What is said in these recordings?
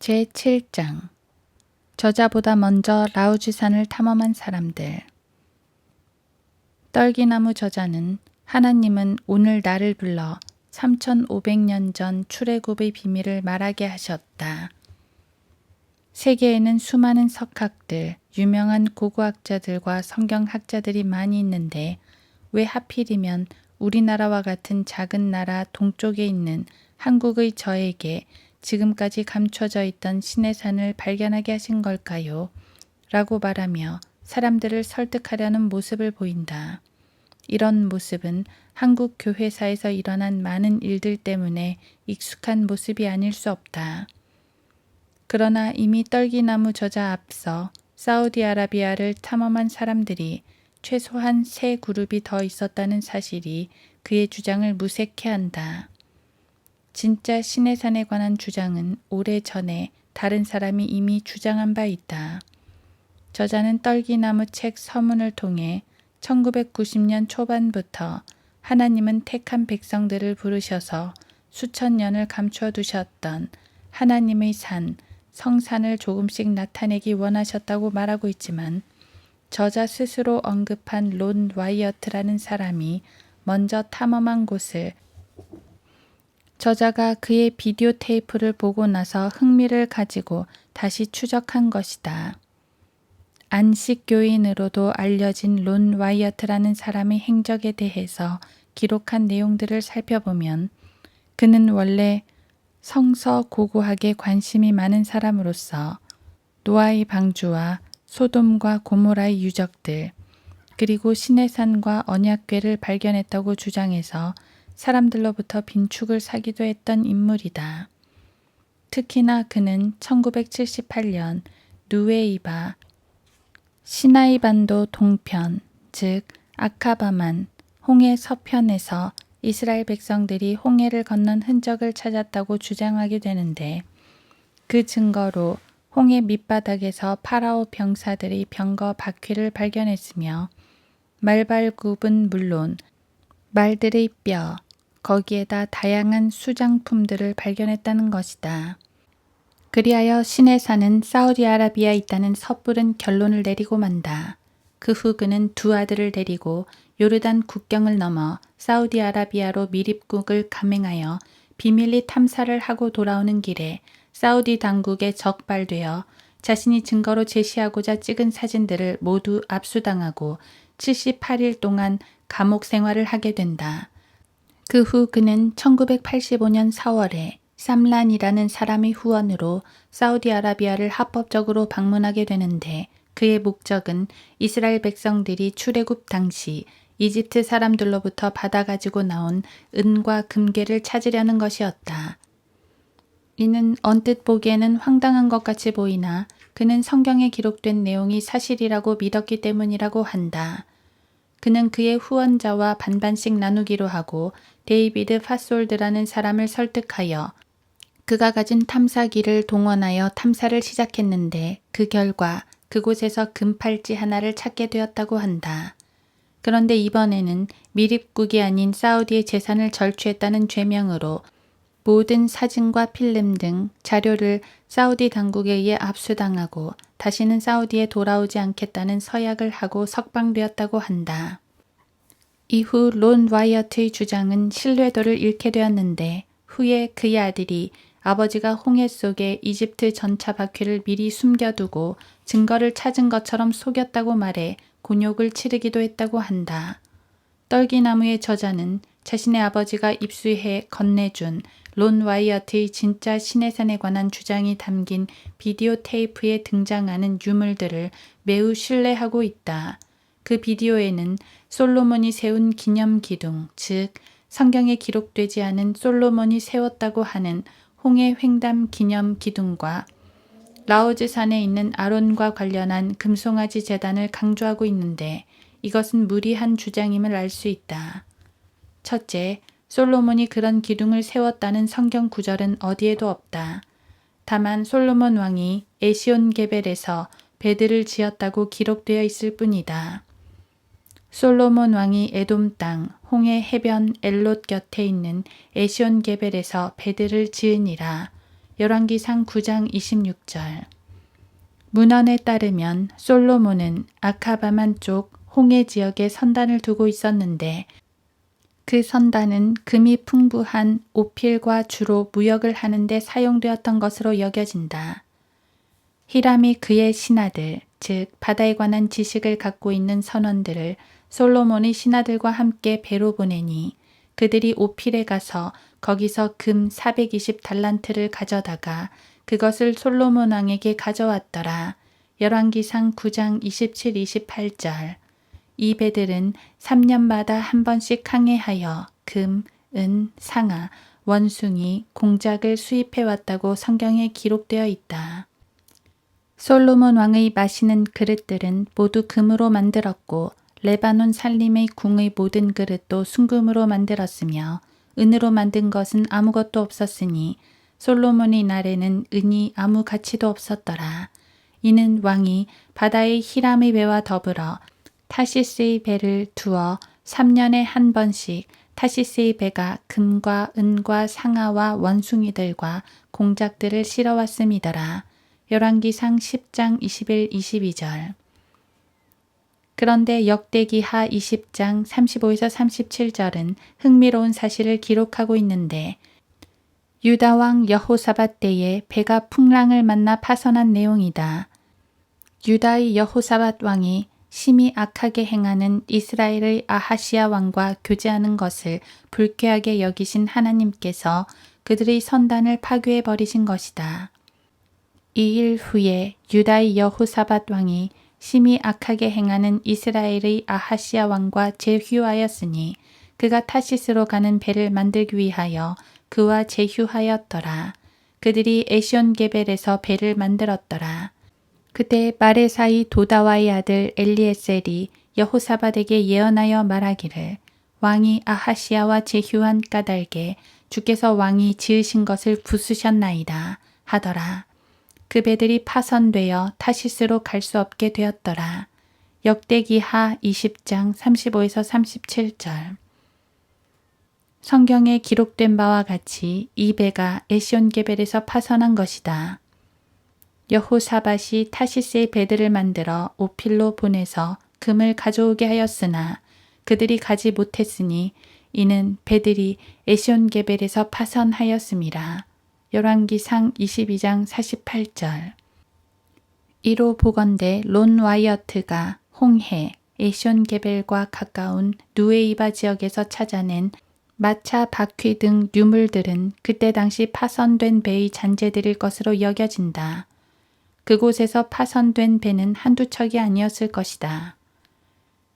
제7장 저자보다 먼저 라우즈산을 탐험한 사람들. 떨기나무 저자는 하나님은 오늘 나를 불러 3500년 전 출애굽의 비밀을 말하게 하셨다. 세계에는 수많은 석학들, 유명한 고고학자들과 성경학자들이 많이 있는데 왜 하필이면 우리나라와 같은 작은 나라 동쪽에 있는 한국의 저에게 지금까지 감춰져 있던 신의 산을 발견하게 하신 걸까요? 라고 말하며 사람들을 설득하려는 모습을 보인다. 이런 모습은 한국 교회사에서 일어난 많은 일들 때문에 익숙한 모습이 아닐 수 없다. 그러나 이미 떨기나무 저자 앞서 사우디아라비아를 탐험한 사람들이 최소한 3그룹이 더 있었다는 사실이 그의 주장을 무색해 한다. 진짜 신의 산에 관한 주장은 오래전에 다른 사람이 이미 주장한 바 있다. 저자는 떨기나무 책 서문을 통해 1990년 초반부터 하나님은 택한 백성들을 부르셔서 수천 년을 감춰두셨던 하나님의 산, 성산을 조금씩 나타내기 원하셨다고 말하고 있지만 저자 스스로 언급한 론 와이어트라는 사람이 먼저 탐험한 곳을 저자가 그의 비디오 테이프를 보고 나서 흥미를 가지고 다시 추적한 것이다. 안식교인으로도 알려진 론 와이어트라는 사람의 행적에 대해서 기록한 내용들을 살펴보면 그는 원래 성서 고고학에 관심이 많은 사람으로서 노아의 방주와 소돔과 고모라의 유적들, 그리고 신의 산과 언약궤를 발견했다고 주장해서 사람들로부터 빈축을 사기도 했던 인물이다. 특히나 그는 1978년 누웨이바, 시나이 반도 동편, 즉 아카바만, 홍해 서편에서 이스라엘 백성들이 홍해를 건넌 흔적을 찾았다고 주장하게 되는데 그 증거로 홍해 밑바닥에서 파라오 병사들의 병거 바퀴를 발견했으며 말발굽은 물론 말들의 뼈, 거기에다 다양한 수장품들을 발견했다는 것이다. 그리하여 신의 산은 사우디아라비아에 있다는 섣부른 결론을 내리고 만다. 그 후 그는 2 아들을 데리고 요르단 국경을 넘어 사우디아라비아로 밀입국을 감행하여 비밀리 탐사를 하고 돌아오는 길에 사우디 당국에 적발되어 자신이 증거로 제시하고자 찍은 사진들을 모두 압수당하고 78일 동안 감옥 생활을 하게 된다. 그 후 그는 1985년 4월에 삼란이라는 사람의 후원으로 사우디아라비아를 합법적으로 방문하게 되는데 그의 목적은 이스라엘 백성들이 출애굽 당시 이집트 사람들로부터 받아가지고 나온 은과 금괴를 찾으려는 것이었다. 이는 언뜻 보기에는 황당한 것 같이 보이나 그는 성경에 기록된 내용이 사실이라고 믿었기 때문이라고 한다. 그는 그의 후원자와 반반씩 나누기로 하고 데이비드 파솔드라는 사람을 설득하여 그가 가진 탐사기를 동원하여 탐사를 시작했는데 그 결과 그곳에서 금팔찌 하나를 찾게 되었다고 한다. 그런데 이번에는 밀입국이 아닌 사우디의 재산을 절취했다는 죄명으로 모든 사진과 필름 등 자료를 사우디 당국에 의해 압수당하고 다시는 사우디에 돌아오지 않겠다는 서약을 하고 석방되었다고 한다. 이후 론 와이어트의 주장은 신뢰도를 잃게 되었는데 후에 그의 아들이 아버지가 홍해 속에 이집트 전차 바퀴를 미리 숨겨두고 증거를 찾은 것처럼 속였다고 말해 곤욕을 치르기도 했다고 한다. 떨기나무의 저자는 자신의 아버지가 입수해 건네준 론 와이어트의 진짜 신의 산에 관한 주장이 담긴 비디오 테이프에 등장하는 유물들을 매우 신뢰하고 있다. 그 비디오에는 솔로몬이 세운 기념 기둥, 즉 성경에 기록되지 않은 솔로몬이 세웠다고 하는 홍해 횡담 기념 기둥과 라오즈산에 있는 아론과 관련한 금송아지 제단을 강조하고 있는데 이것은 무리한 주장임을 알 수 있다. 첫째, 솔로몬이 그런 기둥을 세웠다는 성경 구절은 어디에도 없다. 다만 솔로몬 왕이 에시온게벨에서 배들을 지었다고 기록되어 있을 뿐이다. 솔로몬 왕이 에돔 땅 홍해 해변 엘롯 곁에 있는 에시온게벨에서 배들을 지으니라. 열왕기상 9장 26절. 문헌에 따르면 솔로몬은 아카바만 쪽 홍해 지역에 선단을 두고 있었는데 그 선단은 금이 풍부한 오필과 주로 무역을 하는데 사용되었던 것으로 여겨진다. 히람이 그의 신하들, 즉 바다에 관한 지식을 갖고 있는 선원들을 솔로몬이 신하들과 함께 배로 보내니 그들이 오필에 가서 거기서 금 420달란트를 가져다가 그것을 솔로몬 왕에게 가져왔더라. 열왕기상 9장 27, 28절. 이 배들은 3년마다 한 번씩 항해하여 금, 은, 상아, 원숭이, 공작을 수입해 왔다고 성경에 기록되어 있다. 솔로몬 왕의 마시는 그릇들은 모두 금으로 만들었고 레바논 산림의 궁의 모든 그릇도 순금으로 만들었으며 은으로 만든 것은 아무것도 없었으니 솔로몬의 날에는 은이 아무 가치도 없었더라. 이는 왕이 바다의 히람의 배와 더불어 타시스의 배를 두어 3년에 한 번씩 타시스의 배가 금과 은과 상아와 원숭이들과 공작들을 실어왔음이더라. 열왕기상 10장 21, 22절. 그런데 역대기하 20장 35에서 37절은 흥미로운 사실을 기록하고 있는데 유다왕 여호사밧 때에 배가 풍랑을 만나 파선한 내용이다. 유다의 여호사밧 왕이 심히 악하게 행하는 이스라엘의 아하시야 왕과 교제하는 것을 불쾌하게 여기신 하나님께서 그들의 선단을 파괴해 버리신 것이다. 이 일 후에 유다의 여호사밧 왕이 심히 악하게 행하는 이스라엘의 아하시야 왕과 제휴하였으니 그가 타시스로 가는 배를 만들기 위하여 그와 제휴하였더라. 그들이 에시온게벨에서 배를 만들었더라. 그때 마레사의 도다와의 아들 엘리에셀이 여호사밧에게 예언하여 말하기를 왕이 아하시야와 제휴한 까닭에 주께서 왕이 지으신 것을 부수셨나이다 하더라. 그 배들이 파선되어 타시스로 갈 수 없게 되었더라. 역대기하 20장 35에서 37절. 성경에 기록된 바와 같이 이 배가 에시온게벨에서 파선한 것이다. 여호사밧이 타시스의 배들을 만들어 오필로 보내서 금을 가져오게 하였으나 그들이 가지 못했으니 이는 배들이 에시온게벨에서 파선하였음이라. 열왕기상 22장 48절. 이로 보건대 론 와이어트가 홍해, 에시온게벨과 가까운 누에이바 지역에서 찾아낸 마차, 바퀴 등 유물들은 그때 당시 파선된 배의 잔재들일 것으로 여겨진다. 그곳에서 파선된 배는 한두 척이 아니었을 것이다.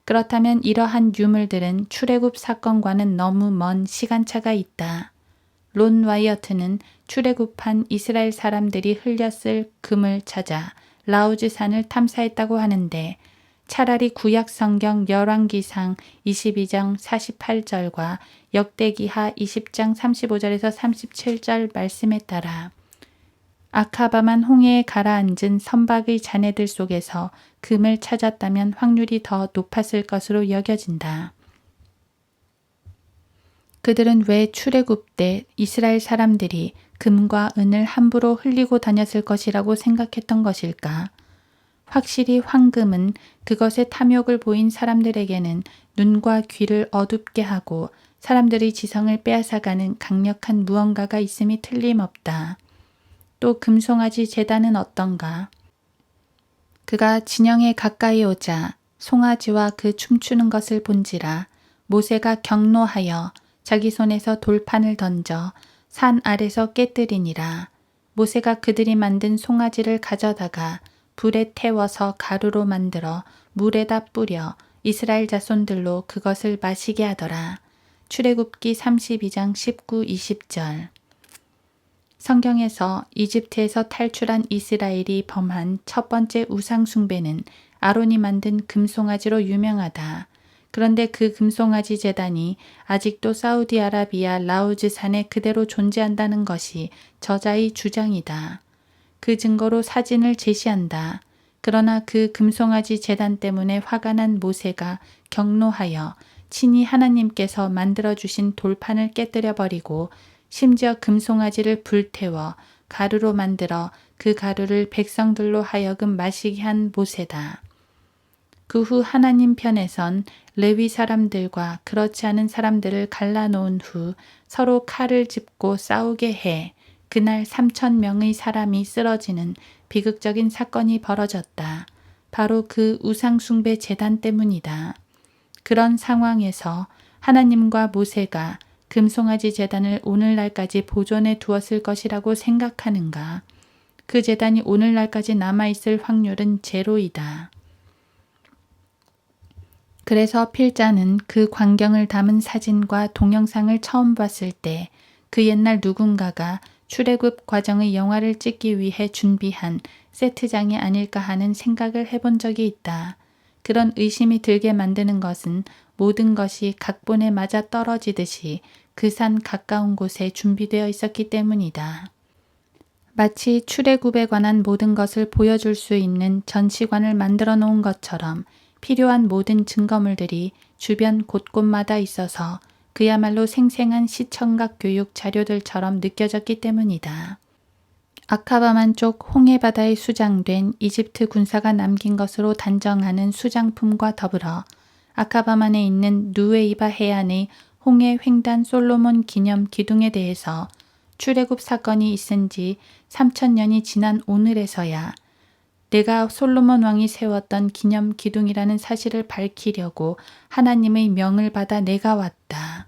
그렇다면 이러한 유물들은 출애굽 사건과는 너무 먼 시간차가 있다. 론 와이어트는 출애굽한 이스라엘 사람들이 흘렸을 금을 찾아 라우즈산을 탐사했다고 하는데 차라리 구약 성경 열왕기상 22장 48절과 역대기하 20장 35절에서 37절 말씀에 따라 아카바만 홍해에 가라앉은 선박의 잔해들 속에서 금을 찾았다면 확률이 더 높았을 것으로 여겨진다. 그들은 왜 출애굽 때 이스라엘 사람들이 금과 은을 함부로 흘리고 다녔을 것이라고 생각했던 것일까? 확실히 황금은 그것에 탐욕을 보인 사람들에게는 눈과 귀를 어둡게 하고 사람들의 지성을 빼앗아가는 강력한 무언가가 있음이 틀림없다. 또 금송아지 제단은 어떤가? 그가 진영에 가까이 오자 송아지와 그 춤추는 것을 본지라 모세가 경노하여 자기 손에서 돌판을 던져 산 아래서 깨뜨리니라. 모세가 그들이 만든 송아지를 가져다가 불에 태워서 가루로 만들어 물에다 뿌려 이스라엘 자손들로 그것을 마시게 하더라. 출애굽기 32장 19, 20절. 성경에서 이집트에서 탈출한 이스라엘이 범한 첫 번째 우상 숭배는 아론이 만든 금송아지로 유명하다. 그런데 그 금송아지 제단이 아직도 사우디아라비아 라우즈산에 그대로 존재한다는 것이 저자의 주장이다. 그 증거로 사진을 제시한다. 그러나 그 금송아지 제단 때문에 화가 난 모세가 경노하여 친히 하나님께서 만들어주신 돌판을 깨뜨려 버리고 심지어 금송아지를 불태워 가루로 만들어 그 가루를 백성들로 하여금 마시게 한 모세다. 그 후 하나님 편에선 레위 사람들과 그렇지 않은 사람들을 갈라놓은 후 서로 칼을 짚고 싸우게 해 그날 3,000명의 사람이 쓰러지는 비극적인 사건이 벌어졌다. 바로 그 우상숭배 제단 때문이다. 그런 상황에서 하나님과 모세가 금송아지 제단을 오늘날까지 보존해 두었을 것이라고 생각하는가? 그 제단이 오늘날까지 남아있을 확률은 제로이다. 그래서 필자는 그 광경을 담은 사진과 동영상을 처음 봤을 때 그 옛날 누군가가 출애굽 과정의 영화를 찍기 위해 준비한 세트장이 아닐까 하는 생각을 해본 적이 있다. 그런 의심이 들게 만드는 것은 모든 것이 각본에 맞아 떨어지듯이 그 산 가까운 곳에 준비되어 있었기 때문이다. 마치 출애굽에 관한 모든 것을 보여줄 수 있는 전시관을 만들어 놓은 것처럼 필요한 모든 증거물들이 주변 곳곳마다 있어서 그야말로 생생한 시청각 교육 자료들처럼 느껴졌기 때문이다. 아카바만 쪽 홍해바다에 수장된 이집트 군사가 남긴 것으로 단정하는 수장품과 더불어 아카바만에 있는 누웨이바 해안의 홍해 횡단 솔로몬 기념 기둥에 대해서 출애굽 사건이 있은 지 3,000년이 지난 오늘에서야 내가 솔로몬 왕이 세웠던 기념 기둥이라는 사실을 밝히려고 하나님의 명을 받아 내가 왔다.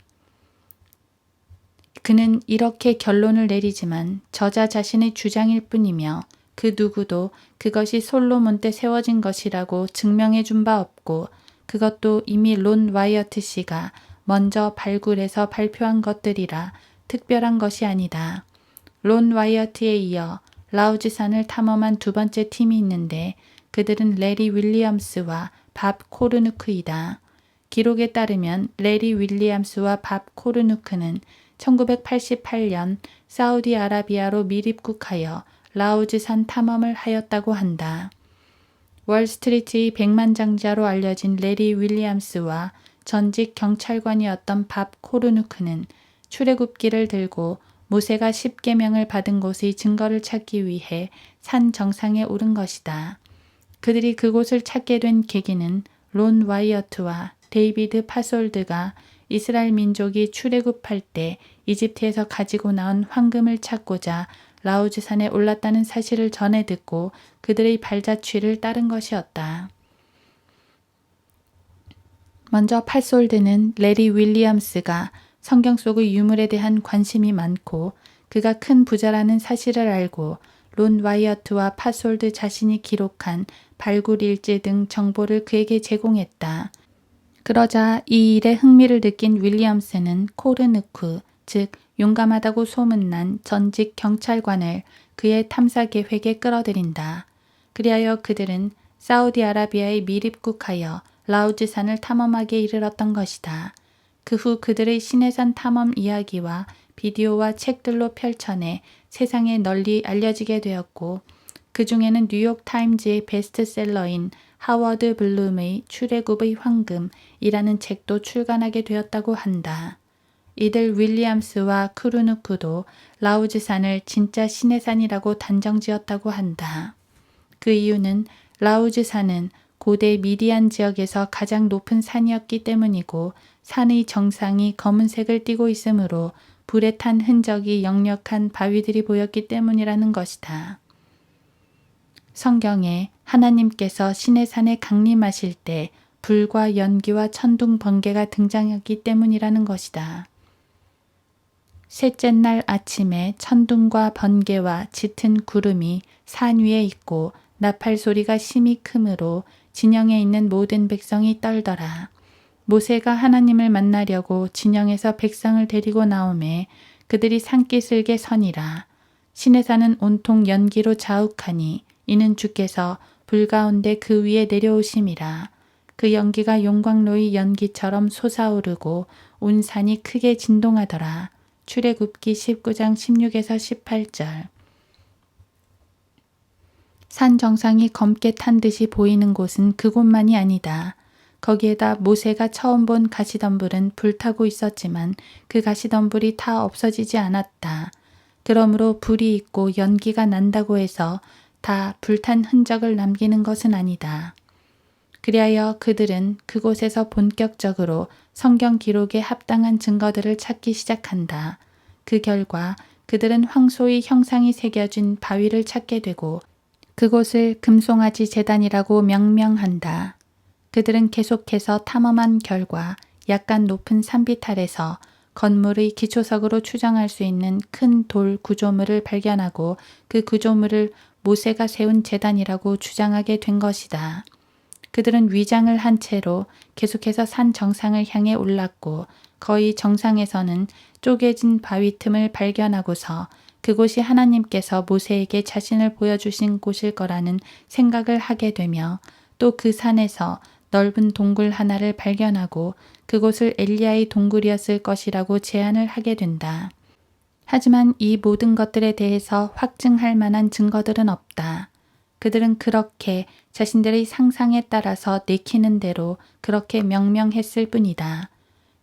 그는 이렇게 결론을 내리지만 저자 자신의 주장일 뿐이며 그 누구도 그것이 솔로몬 때 세워진 것이라고 증명해 준 바 없고 그것도 이미 론 와이어트 씨가 먼저 발굴해서 발표한 것들이라 특별한 것이 아니다. 론 와이어트에 이어 라우즈산을 탐험한 두 번째 팀이 있는데 그들은 레리 윌리엄스와 밥 코르누크이다. 기록에 따르면 레리 윌리엄스와 밥 코르누크는 1988년 사우디아라비아로 밀입국하여 라우즈산 탐험을 하였다고 한다. 월스트리트의 백만장자로 알려진 레리 윌리엄스와 전직 경찰관이었던 밥 코르누크는 출애굽기를 들고 모세가 10계명을 받은 곳의 증거를 찾기 위해 산 정상에 오른 것이다. 그들이 그곳을 찾게 된 계기는 론 와이어트와 데이비드 파솔드가 이스라엘 민족이 출애굽할 때 이집트에서 가지고 나온 황금을 찾고자 라우즈산에 올랐다는 사실을 전해 듣고 그들의 발자취를 따른 것이었다. 먼저 파솔드는 레리 윌리엄스가 성경 속의 유물에 대한 관심이 많고 그가 큰 부자라는 사실을 알고 론 와이어트와 파솔드 자신이 기록한 발굴 일지 등 정보를 그에게 제공했다. 그러자 이 일에 흥미를 느낀 윌리엄스는 코르누크, 즉 용감하다고 소문난 전직 경찰관을 그의 탐사 계획에 끌어들인다. 그리하여 그들은 사우디아라비아에 밀입국하여 라우즈산을 탐험하게 이르렀던 것이다. 그 후 그들의 시내산 탐험 이야기와 비디오와 책들로 펼쳐내 세상에 널리 알려지게 되었고 그 중에는 뉴욕 타임즈의 베스트셀러인 하워드 블룸의 출애굽의 황금이라는 책도 출간하게 되었다고 한다. 이들 윌리엄스와 크루누크도 라우즈산을 진짜 시내산이라고 단정지었다고 한다. 그 이유는 라우즈산은 고대 미디안 지역에서 가장 높은 산이었기 때문이고 산의 정상이 검은색을 띠고 있으므로 불에 탄 흔적이 역력한 바위들이 보였기 때문이라는 것이다. 성경에 하나님께서 시내산에 강림하실 때 불과 연기와 천둥 번개가 등장했기 때문이라는 것이다. 셋째 날 아침에 천둥과 번개와 짙은 구름이 산 위에 있고 나팔 소리가 심히 크므로 진영에 있는 모든 백성이 떨더라. 모세가 하나님을 만나려고 진영에서 백성을 데리고 나오매 그들이 산기슭에 서니라. 시내산은 온통 연기로 자욱하니 이는 주께서 불 가운데 그 위에 내려오심이라. 그 연기가 용광로의 연기처럼 솟아오르고 온 산이 크게 진동하더라. 출애굽기 19장 16에서 18절. 산 정상이 검게 탄 듯이 보이는 곳은 그곳만이 아니다. 거기에다 모세가 처음 본 가시덤불은 불타고 있었지만 그 가시덤불이 다 없어지지 않았다. 그러므로 불이 있고 연기가 난다고 해서 다 불탄 흔적을 남기는 것은 아니다. 그리하여 그들은 그곳에서 본격적으로 성경 기록에 합당한 증거들을 찾기 시작한다. 그 결과 그들은 황소의 형상이 새겨진 바위를 찾게 되고 그곳을 금송아지 제단이라고 명명한다. 그들은 계속해서 탐험한 결과 약간 높은 산비탈에서 건물의 기초석으로 추정할 수 있는 큰 돌 구조물을 발견하고 그 구조물을 모세가 세운 제단이라고 주장하게 된 것이다. 그들은 위장을 한 채로 계속해서 산 정상을 향해 올랐고 거의 정상에서는 쪼개진 바위 틈을 발견하고서 그곳이 하나님께서 모세에게 자신을 보여주신 곳일 거라는 생각을 하게 되며 또 그 산에서 넓은 동굴 하나를 발견하고 그곳을 엘리야의 동굴이었을 것이라고 제안을 하게 된다. 하지만 이 모든 것들에 대해서 확증할 만한 증거들은 없다. 그들은 그렇게 자신들의 상상에 따라서 내키는 대로 그렇게 명명했을 뿐이다.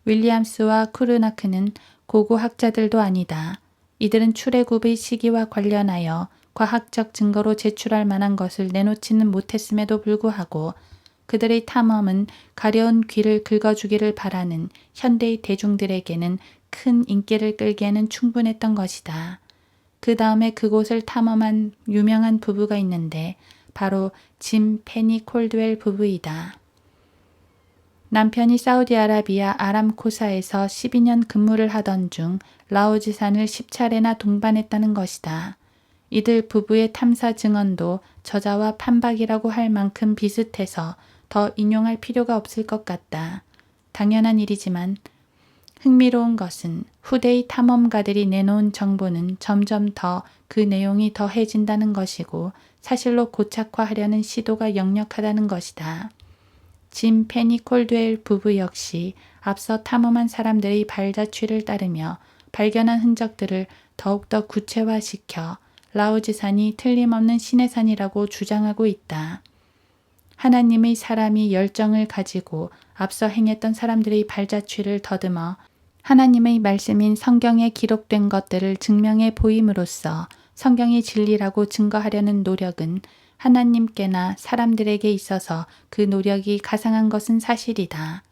윌리엄스와 쿠르나크는 고고학자들도 아니다. 이들은 출애굽의 시기와 관련하여 과학적 증거로 제출할 만한 것을 내놓지는 못했음에도 불구하고 그들의 탐험은 가려운 귀를 긁어주기를 바라는 현대의 대중들에게는 큰 인기를 끌기에는 충분했던 것이다. 그 다음에 그곳을 탐험한 유명한 부부가 있는데 바로 짐 페니 콜드웰 부부이다. 남편이 사우디아라비아 아람코사에서 12년 근무를 하던 중 라오지산을 10차례나 동반했다는 것이다. 이들 부부의 탐사 증언도 저자와 판박이라고 할 만큼 비슷해서 더 인용할 필요가 없을 것 같다. 당연한 일이지만 흥미로운 것은 후대의 탐험가들이 내놓은 정보는 점점 더 그 내용이 더해진다는 것이고 사실로 고착화하려는 시도가 역력하다는 것이다. 짐 페니 콜드웰 부부 역시 앞서 탐험한 사람들의 발자취를 따르며 발견한 흔적들을 더욱더 구체화시켜 라오지산이 틀림없는 신의 산이라고 주장하고 있다. 하나님의 사람이 열정을 가지고 앞서 행했던 사람들의 발자취를 더듬어 하나님의 말씀인 성경에 기록된 것들을 증명해 보임으로써 성경이 진리라고 증거하려는 노력은 하나님께나 사람들에게 있어서 그 노력이 가상한 것은 사실이다.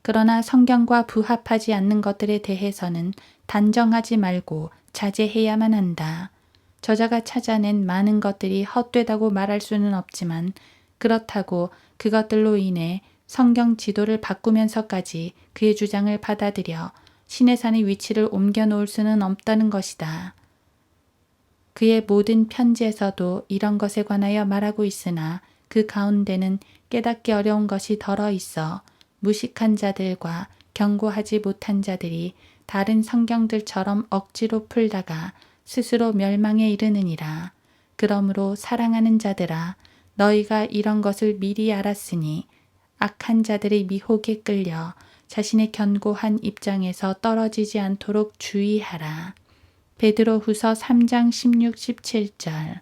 그러나 성경과 부합하지 않는 것들에 대해서는 단정하지 말고 자제해야만 한다. 저자가 찾아낸 많은 것들이 헛되다고 말할 수는 없지만 그렇다고 그것들로 인해 성경 지도를 바꾸면서까지 그의 주장을 받아들여 신의 산의 위치를 옮겨 놓을 수는 없다는 것이다. 그의 모든 편지에서도 이런 것에 관하여 말하고 있으나 그 가운데는 깨닫기 어려운 것이 덜어 있어 무식한 자들과 경고하지 못한 자들이 다른 성경들처럼 억지로 풀다가 스스로 멸망에 이르느니라. 그러므로 사랑하는 자들아, 너희가 이런 것을 미리 알았으니 악한 자들의 미혹에 끌려 자신의 견고한 입장에서 떨어지지 않도록 주의하라. 베드로후서 3장 16, 17절.